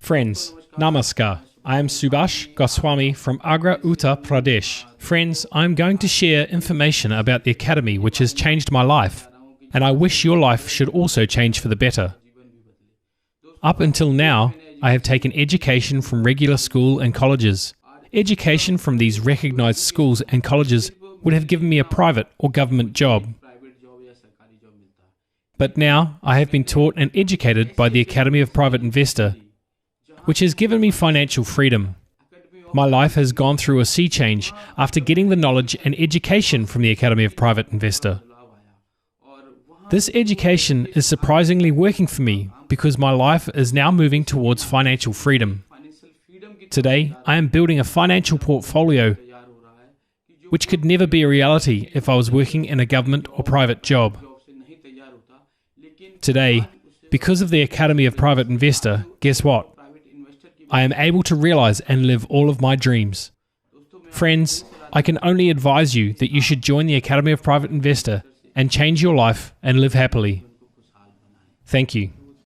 Friends, Namaskar. I am Subhash Goswami from Agra, Uttar Pradesh. Friends, I am going to share information about the Academy which has changed my life, and I wish your life should also change for the better. Up until now, I have taken education from regular school and colleges. Education from these recognized schools and colleges would have given me a private or government job. But now, I have been taught and educated by the Academy of Private Investor, which has given me financial freedom. My life has gone through a sea change after getting the knowledge and education from the Academy of Private Investor. This education is surprisingly working for me because my life is now moving towards financial freedom. Today, I am building a financial portfolio which could never be a reality if I was working in a government or private job. Today, because of the Academy of Private Investor, guess what? I am able to realize and live all of my dreams. Friends, I can only advise you that you should join the Academy of Private Investor and change your life and live happily. Thank you.